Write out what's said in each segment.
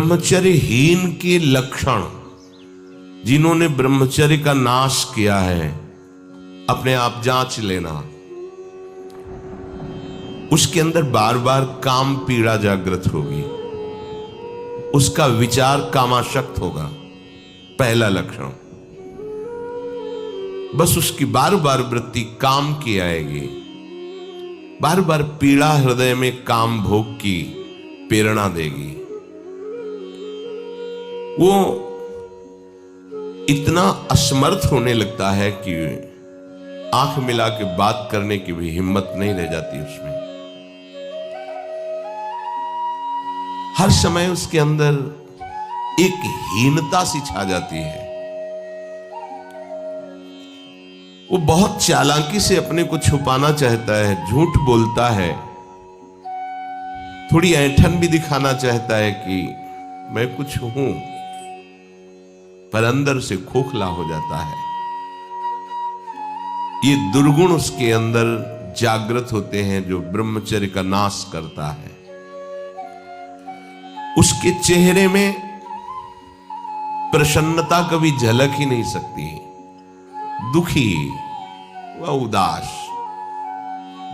ब्रह्मचर्यहीन के लक्षण, जिन्होंने ब्रह्मचर्य का नाश किया है, अपने आप जांच लेना। उसके अंदर बार बार काम पीड़ा जागृत होगी, उसका विचार कामाशक्त होगा, पहला लक्षण। बस उसकी बार बार वृत्ति काम की आएगी, बार बार पीड़ा हृदय में काम भोग की प्रेरणा देगी। वो इतना असमर्थ होने लगता है कि आंख मिला के बात करने की भी हिम्मत नहीं रह जाती उसमें। हर समय उसके अंदर एक हीनता सी छा जाती है। वो बहुत चालाकी से अपने को छुपाना चाहता है, झूठ बोलता है, थोड़ी ऐंठन भी दिखाना चाहता है कि मैं कुछ हूं, पर अंदर से खोखला हो जाता है। ये दुर्गुण उसके अंदर जागृत होते हैं जो ब्रह्मचर्य का नाश करता है। उसके चेहरे में प्रसन्नता कभी झलक ही नहीं सकती, दुखी व उदास,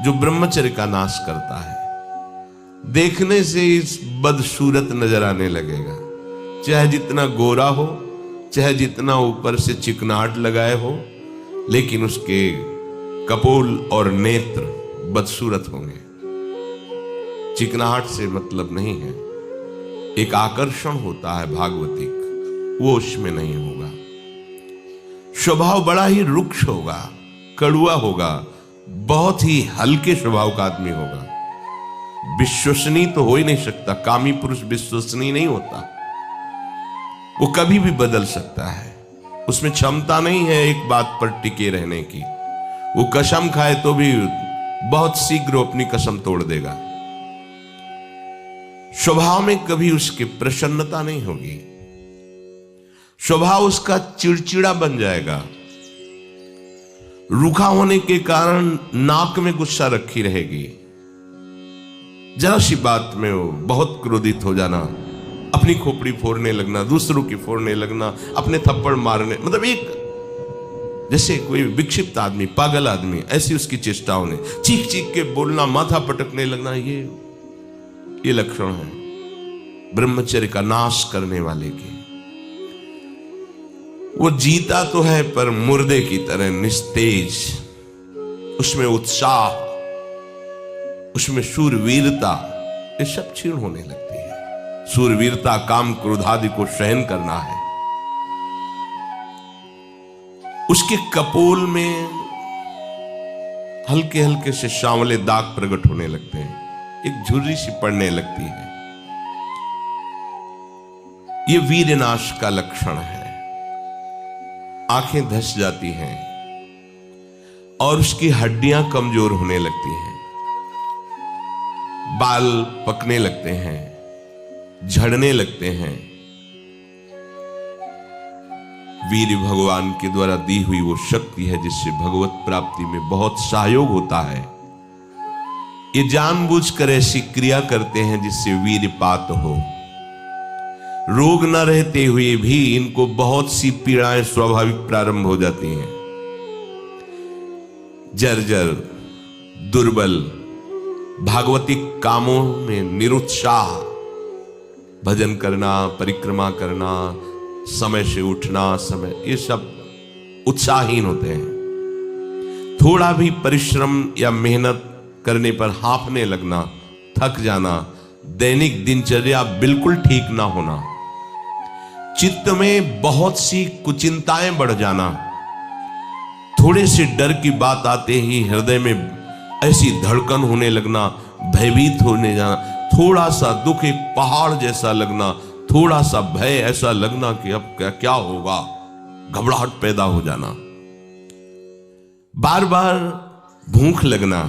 जो ब्रह्मचर्य का नाश करता है। देखने से इस बदसूरत नजर आने लगेगा, चाहे जितना गोरा हो, चाहे जितना ऊपर से चिकनाहट लगाए हो, लेकिन उसके कपोल और नेत्र बदसूरत होंगे। चिकनाहट से मतलब नहीं है, एक आकर्षण होता है भागवतिक, वो उसमें नहीं होगा। स्वभाव बड़ा ही रुक्ष होगा, कड़ुआ होगा, बहुत ही हल्के स्वभाव का आदमी होगा। विश्वसनीय तो हो ही नहीं सकता, कामी पुरुष विश्वसनीय नहीं होता। वो कभी भी बदल सकता है, उसमें क्षमता नहीं है एक बात पर टिके रहने की। वो कसम खाए तो भी बहुत शीघ्र अपनी कसम तोड़ देगा। स्वभाव में कभी उसकी प्रसन्नता नहीं होगी, स्वभाव उसका चिड़चिड़ा बन जाएगा। रूखा होने के कारण नाक में गुस्सा रखी रहेगी, जरा सी बात में वो बहुत क्रोधित हो जाना, अपनी खोपड़ी फोड़ने लगना, दूसरों की फोड़ने लगना, अपने थप्पड़ मारने, मतलब एक जैसे कोई विक्षिप्त आदमी, पागल आदमी, ऐसी उसकी चेष्टाओं ने चीख चीख के बोलना, माथा पटकने लगना, ये लक्षण है ब्रह्मचर्य का नाश करने वाले के। वो जीता तो है पर मुर्दे की तरह निस्तेज, उसमें उत्साह, उसमें शूरवीरता, ये सब क्षीण होने लगती है। शूरवीरता काम क्रोध आदि को सहन करना है। उसके कपोल में हल्के हल्के से सांवले दाग प्रकट होने लगते हैं, एक झुर्री सी पड़ने लगती है। ये वीरनाश का लक्षण है। आंखें धस जाती हैं और उसकी हड्डियां कमजोर होने लगती हैं, बाल पकने लगते हैं, झड़ने लगते हैं। वीर भगवान के द्वारा दी हुई वो शक्ति है जिससे भगवत प्राप्ति में बहुत सहयोग होता है। ये जानबूझकर ऐसी क्रिया करते हैं जिससे वीरपात हो। रोग न रहते हुए भी इनको बहुत सी पीड़ाएं स्वाभाविक प्रारंभ हो जाती हैं। जर्जर, दुर्बल, भागवतिक कामों में निरुत्साह, भजन करना, परिक्रमा करना, समय से उठना, समय, ये सब उत्साहहीन होते हैं। थोड़ा भी परिश्रम या मेहनत करने पर हांफने लगना, थक जाना, दैनिक दिनचर्या बिल्कुल ठीक ना होना, चित्त में बहुत सी कुचिंताएं बढ़ जाना, थोड़े से डर की बात आते ही हृदय में ऐसी धड़कन होने लगना, भयभीत होने जाना, थोड़ा सा दुख एक पहाड़ जैसा लगना, थोड़ा सा भय ऐसा लगना कि अब क्या होगा, घबराहट पैदा हो जाना, बार बार भूख लगना,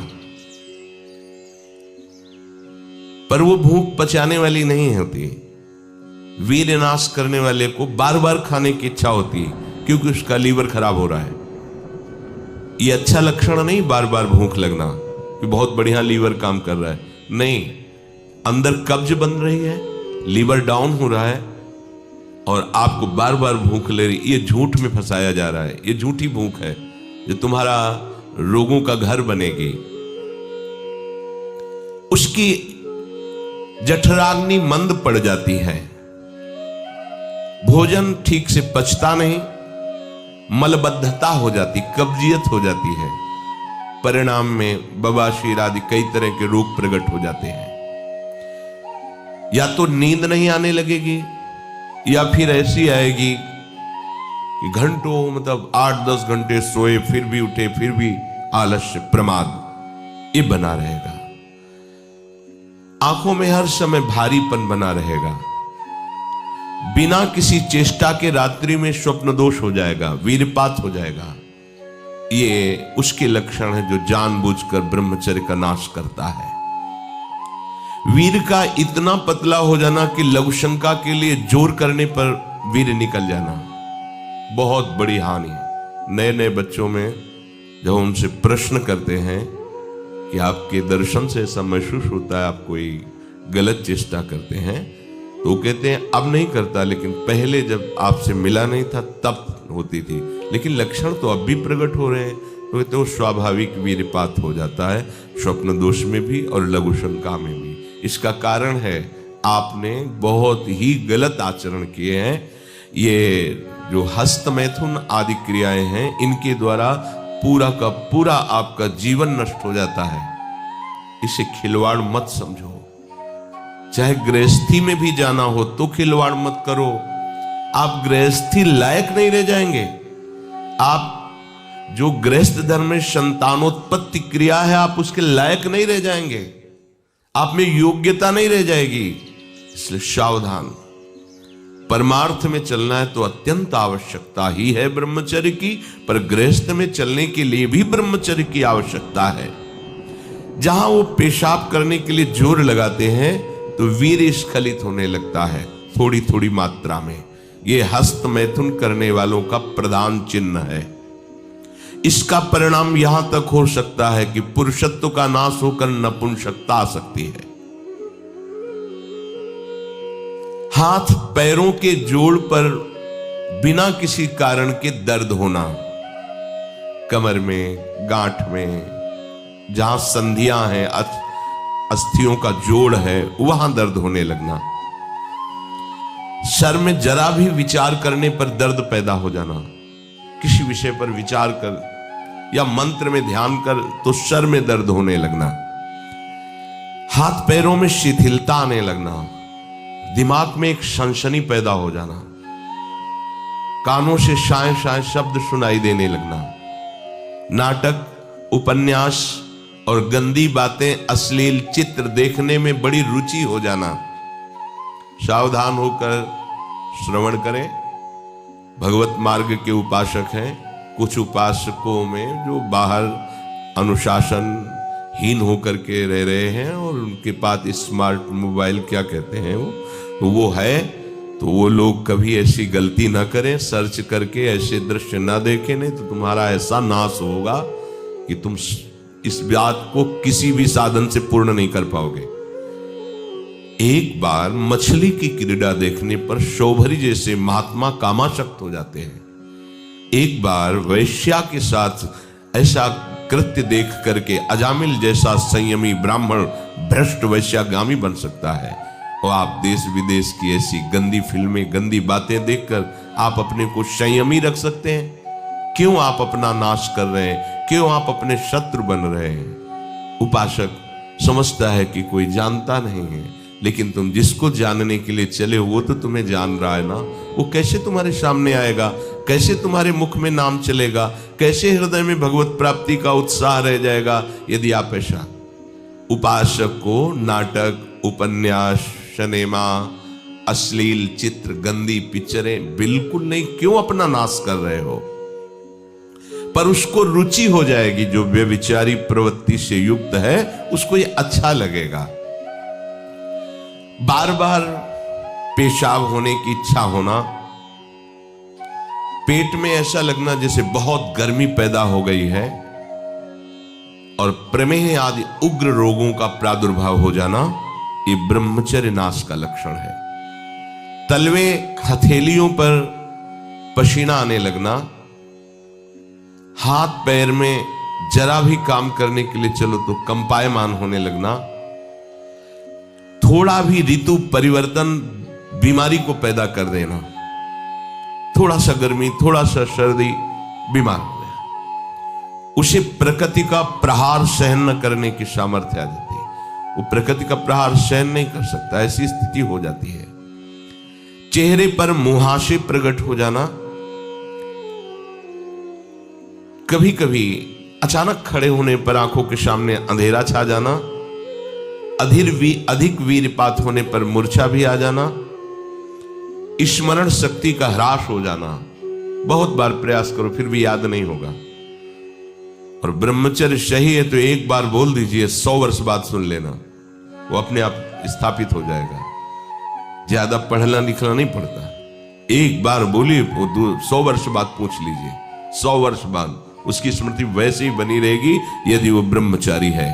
पर वो भूख पचाने वाली नहीं होती। वीरनाश करने वाले को बार बार खाने की इच्छा होती है क्योंकि उसका लीवर खराब हो रहा है। ये अच्छा लक्षण नहीं बार बार भूख लगना कि बहुत बढ़िया लीवर काम कर रहा है, नहीं, अंदर कब्ज बन रही है, लीवर डाउन हो रहा है और आपको बार बार भूख ले रही, ये झूठ में फंसाया जा रहा है। ये झूठी भूख है जो तुम्हारा रोगों का घर बनेगी। उसकी जठराग्नि मंद पड़ जाती है, भोजन ठीक से पचता नहीं, मलबद्धता हो जाती, कब्जियत हो जाती है। परिणाम में बवासीर आदि कई तरह के रोग प्रकट हो जाते हैं। या तो नींद नहीं आने लगेगी या फिर ऐसी आएगी कि घंटों मतलब 8-10 घंटे सोए फिर भी उठे, फिर भी आलस्य, प्रमाद ये बना रहेगा। आंखों में हर समय भारीपन बना रहेगा। बिना किसी चेष्टा के रात्रि में स्वप्न दोष हो जाएगा, वीरपात हो जाएगा। ये उसके लक्षण है जो जानबूझकर ब्रह्मचर्य का नाश करता है। वीर का इतना पतला हो जाना कि लघुशंका के लिए जोर करने पर वीर निकल जाना बहुत बड़ी हानि है। नए नए बच्चों में जब उनसे प्रश्न करते हैं कि आपके दर्शन से ऐसा महसूस होता है आप कोई गलत चेष्टा करते हैं, तो कहते हैं अब नहीं करता, लेकिन पहले जब आपसे मिला नहीं था तब होती थी, लेकिन लक्षण तो अब भी प्रकट हो रहे हैं। तो कहते हैं वो स्वाभाविक वीरपात हो जाता है, स्वप्न दोष में भी और लघु शंका में भी। इसका कारण है आपने बहुत ही गलत आचरण किए हैं। ये जो हस्त मैथुन आदि क्रियाएं हैं, इनके द्वारा पूरा का पूरा आपका जीवन नष्ट हो जाता है। इसे खिलवाड़ मत समझो। चाहे गृहस्थी में भी जाना हो तो खिलवाड़ मत करो। आप गृहस्थी लायक नहीं रह जाएंगे। आप जो गृहस्थ धर्म में संतानोत्पत्ति क्रिया है, आप उसके लायक नहीं रह जाएंगे। आप में योग्यता नहीं रह जाएगी। इसलिए सावधान। परमार्थ में चलना है तो अत्यंत आवश्यकता ही है ब्रह्मचर्य की, पर गृहस्थ में चलने के लिए भी ब्रह्मचर्य की आवश्यकता है। जहां वो पेशाब करने के लिए जोर लगाते हैं तो वीर स्खलित होने लगता है थोड़ी थोड़ी मात्रा में। ये हस्त मैथुन करने वालों का प्रधान चिन्ह है। इसका परिणाम यहां तक हो सकता है कि पुरुषत्व का नाश होकर नपुंसकता आ सकती है। हाथ पैरों के जोड़ पर बिना किसी कारण के दर्द होना, कमर में, गांठ में, जहां संधियां हैं, अस्थियों का जोड़ है, वहां दर्द होने लगना। सर में जरा भी विचार करने पर दर्द पैदा हो जाना। किसी विषय पर विचार कर या मंत्र में ध्यान कर तो सर में दर्द होने लगना। हाथ पैरों में शिथिलता आने लगना। दिमाग में एक सनसनी पैदा हो जाना। कानों से शाय शाय शब्द सुनाई देने लगना। नाटक, उपन्यास और गंदी बातें, अश्लील चित्र देखने में बड़ी रुचि हो जाना। सावधान होकर श्रवण करें। भगवत मार्ग के उपासक हैं। कुछ उपासकों में जो बाहर अनुशासनहीन होकर के रह रहे हैं और उनके पास स्मार्ट मोबाइल क्या कहते हैं वो है, तो वो लोग कभी ऐसी गलती ना करें। सर्च करके ऐसे दृश्य ना देखें, नहीं तो तुम्हारा ऐसा नाश होगा कि तुम इस बात को किसी भी साधन से पूर्ण नहीं कर पाओगे। एक बार मछली की क्रीड़ा देखने पर शोभरी जैसे महात्मा कामाशक्त हो जाते हैं। एक बार वैश्या के साथ ऐसा कृत्य देख करके अजामिल जैसा संयमी ब्राह्मण भ्रष्ट वैश्यागामी बन सकता है। और आप देश विदेश की ऐसी गंदी फिल्में, गंदी बातें देखकर आप अपने को संयमी रख सकते हैं? क्यों आप अपना नाश कर रहे हैं? क्यों आप अपने शत्रु बन रहे हैं? उपासक समझता है कि कोई जानता नहीं है, लेकिन तुम जिसको जानने के लिए चले हो वो तो तुम्हें जान रहा है ना। वो कैसे तुम्हारे सामने आएगा? कैसे तुम्हारे मुख में नाम चलेगा? कैसे हृदय में भगवत प्राप्ति का उत्साह रह जाएगा यदि आप ऐसा? उपासक को नाटक, उपन्यास, सिनेमा, अश्लील चित्र, गंदी पिक्चरें बिल्कुल नहीं। क्यों अपना नाश कर रहे हो? पर उसको रुचि हो जाएगी। जो व्यभिचारी प्रवृत्ति से युक्त है उसको ये अच्छा लगेगा। बार बार पेशाब होने की इच्छा होना, पेट में ऐसा लगना जैसे बहुत गर्मी पैदा हो गई है, और प्रमेह आदि उग्र रोगों का प्रादुर्भाव हो जाना, ये ब्रह्मचर्य नाश का लक्षण है। तलवे हथेलियों पर पसीना आने लगना, हाथ पैर में जरा भी काम करने के लिए चलो तो कंपायमान होने लगना, थोड़ा भी ऋतु परिवर्तन बीमारी को पैदा कर देना, थोड़ा सा गर्मी थोड़ा सा सर्दी बीमार हो गया। उसे प्रकृति का प्रहार सहन न करने की सामर्थ्य आ जाती है, वो प्रकृति का प्रहार सहन नहीं कर सकता, ऐसी स्थिति हो जाती है। चेहरे पर मुहासे प्रकट हो जाना, कभी कभी अचानक खड़े होने पर आंखों के सामने अंधेरा छा जाना, अधिक वीरपात होने पर मूर्छा भी आ जाना, स्मरण शक्ति का ह्रास हो जाना, बहुत बार प्रयास करो फिर भी याद नहीं होगा। और ब्रह्मचर्य सही है तो एक बार बोल दीजिए, 100 वर्ष बाद सुन लेना, वो अपने आप स्थापित हो जाएगा। ज्यादा पढ़ना लिखना नहीं पड़ता, एक बार बोलिए, वो 100 वर्ष बाद पूछ लीजिए, 100 वर्ष बाद उसकी स्मृति वैसे ही बनी रहेगी यदि वो ब्रह्मचारी है।